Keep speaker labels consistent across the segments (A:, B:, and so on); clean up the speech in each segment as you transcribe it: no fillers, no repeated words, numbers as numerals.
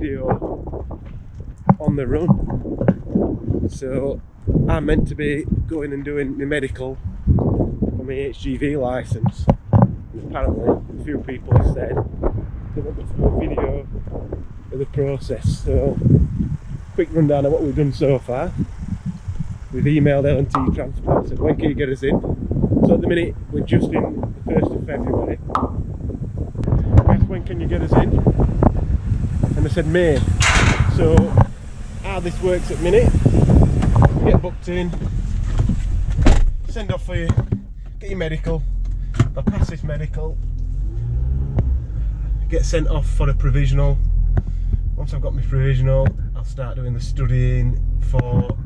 A: video on the run. So I'm meant to be going and doing my medical for my HGV licence. And apparently a few people have said they want me to do a video of the process. So quick rundown of what we've done so far. We've emailed L&T Transport and said, when can you get us in? So at the minute we're just in the 1st of February. I asked, when can you get us in? And they said May. So how this works at the minute, you get booked in, send off for you, get your medical. If I pass this medical, get sent off for a provisional. Once I've got my provisional, I'll start doing the studying for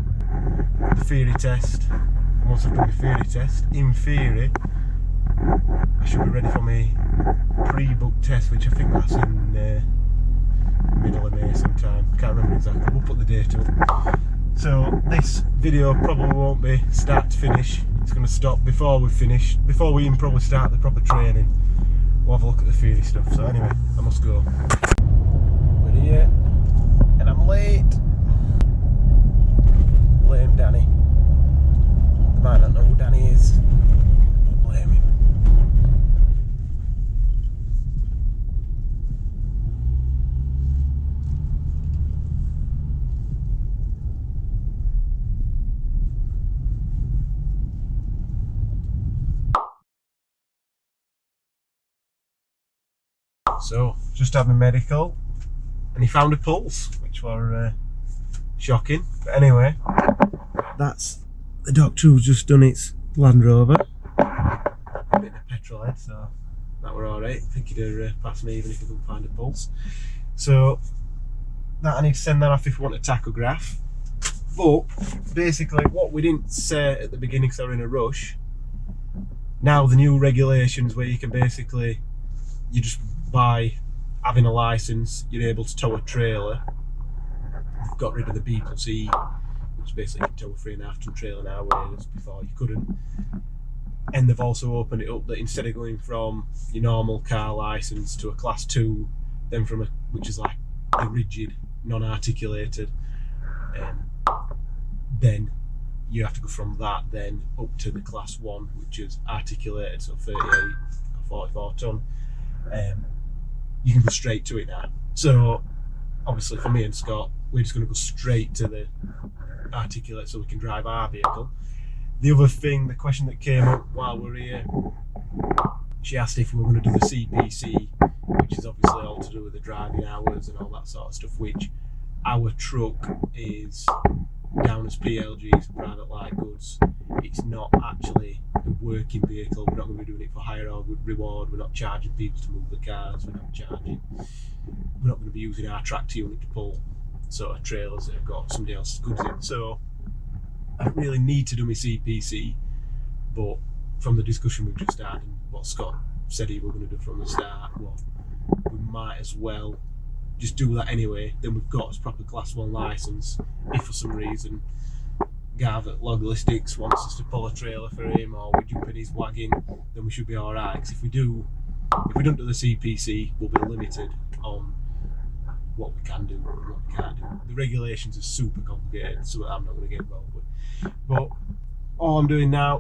A: the theory test. And once I've done my theory test, in theory, I should be ready for my pre-booked test, which I think that's in middle of May sometime. Can't remember exactly. We'll put the date up. So this video probably won't be start to finish. It's going to stop before we've finished, before we even probably start the proper training. We'll have a look at the theory stuff. So anyway, I must go. We're here, and I'm late. Blame Danny. They might not know who Danny is. Don't blame him. So, just had my medical, and he found a pulse, which were shocking. But anyway, that's the doctor who's just done its Land Rover. A bit of petrol head, so that were alright. I think he'd have passed me even if he couldn't find a pulse. So, that I need to send that off if we want a tachograph. But, basically, what we didn't say at the beginning because I were in a rush, now the new regulations where you can basically, you just by having a licence, you're able to tow a trailer. They've got rid of the B+E, which basically you can tow a 3.5 ton trailer now, whereas before you couldn't. And they've also opened it up that instead of going from your normal car licence to a class 2, then from a, which is like a rigid, non-articulated, then you have to go from that then up to the class 1, which is articulated, so 38 or 44 ton. You can go straight to it now. So obviously for me and Scott, we're just going to go straight to the articulate so we can drive our vehicle. The other thing, the question that came up while we're here, she asked if we were going to do the CPC, which is obviously all to do with the driving hours and all that sort of stuff, which our truck is down as PLG, so private light goods. It's not actually a working vehicle. We're not going to be doing it for hire or with reward. We're not charging people to move the cars. We're not going to be using our tractor unit to pull sort of trailers that have got somebody else's goods in. So I don't really need to do my CPC, but from the discussion we've just had and what Scott said he were going to do from the start, well, we might as well just do that anyway. Then we've got his proper class 1 licence. If for some reason Gav at Logistics wants us to pull a trailer for him, or we jump in his wagon, then we should be alright. Because if we don't do the CPC, we'll be limited on what we can do and what we can't do. The regulations are super complicated, so I'm not going to get involved with. But all I'm doing now,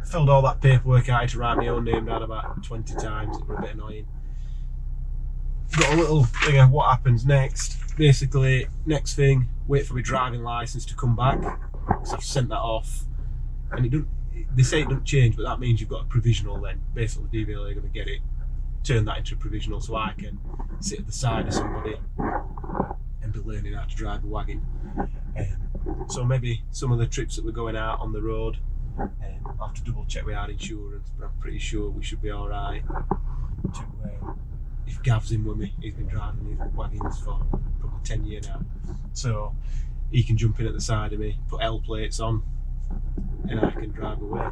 A: filled all that paperwork out. I had to write my own name down about 20 times. It was a bit annoying. Got a little thing of what happens next. Basically, next thing, wait for my driving licence to come back, because I've sent that off, and it don't. They say it doesn't change, but that means you've got a provisional. Then basically, DVLA are going to get it, turn that into a provisional, so I can sit at the side of somebody and be learning how to drive a wagon. So maybe some of the trips that we're going out on the road, I'll have to double check with our insurance, but I'm pretty sure we should be all right. If Gav's in with me, he's been driving these wagons for probably 10 years now, so he can jump in at the side of me, put L plates on, and I can drive away.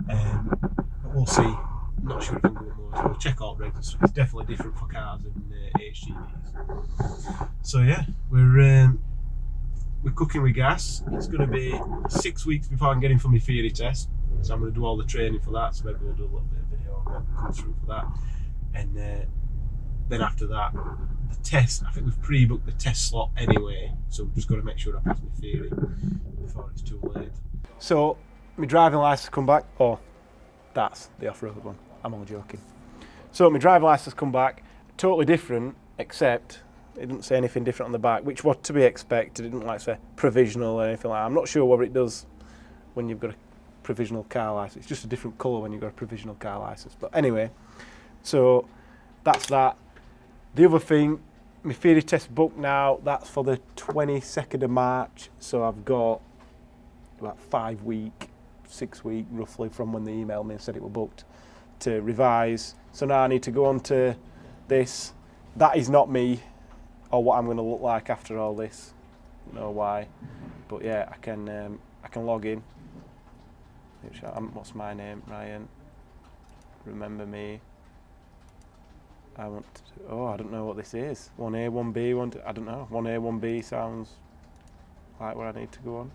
A: But we'll see. I'm not sure if I'm going more, so we'll check all regs and stuff. It's definitely different for cars and HGVs. So yeah, we're cooking with gas. It's going to be 6 weeks before I can get in for my theory test, so I'm going to do all the training for that. So maybe we'll do a little bit of video on what we come through for that, and then after that, the test, I think we've pre-booked the test slot anyway, so we've just got to make sure I pass my theory before it's too late. So my driving licence come back. Oh, that's the off-road one. I'm only joking. So my driving licence come back, totally different, except it didn't say anything different on the back, which was to be expected. It didn't like say provisional or anything like that. I'm not sure what it does when you've got a provisional car licence. It's just a different colour when you've got a provisional car licence. But anyway, so that's that. The other thing, my theory test booked now. That's for the 22nd of March. So I've got about 5 week, 6 week roughly from when they emailed me and said it were booked to revise. So now I need to go on to this. That is not me or what I'm going to look like after all this. I don't know why, but yeah, I can log in. What's my name? Ryan. Remember me. I don't know what this is. 1A, 1B, I don't know. 1A, 1B sounds like where I need to go on.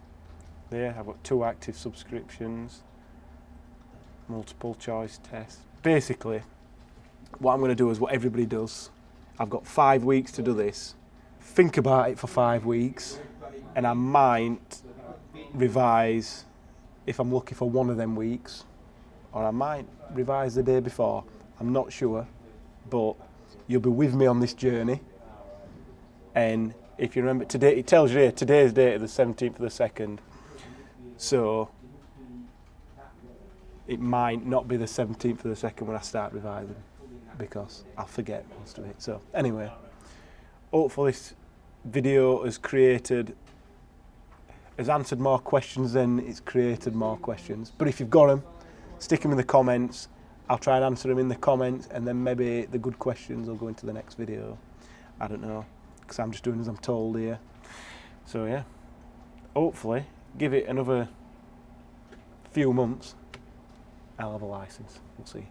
A: There, I've got 2 active subscriptions. Multiple choice test. Basically, what I'm going to do is what everybody does. I've got 5 weeks to do this. Think about it for 5 weeks, and I might revise if I'm lucky for one of them weeks, or I might revise the day before. I'm not sure, but you'll be with me on this journey. And if you remember today, it tells you here today's date is the 17th of the 2nd. So it might not be the 17th of the 2nd when I start revising, because I'll forget most of it. So anyway, hopefully this video has answered more questions than it's created more questions. But if you've got them, stick them in the comments. I'll try and answer them in the comments, and then maybe the good questions will go into the next video. I don't know, because I'm just doing as I'm told here. So yeah, hopefully give it another few months, I'll have a license. We'll see.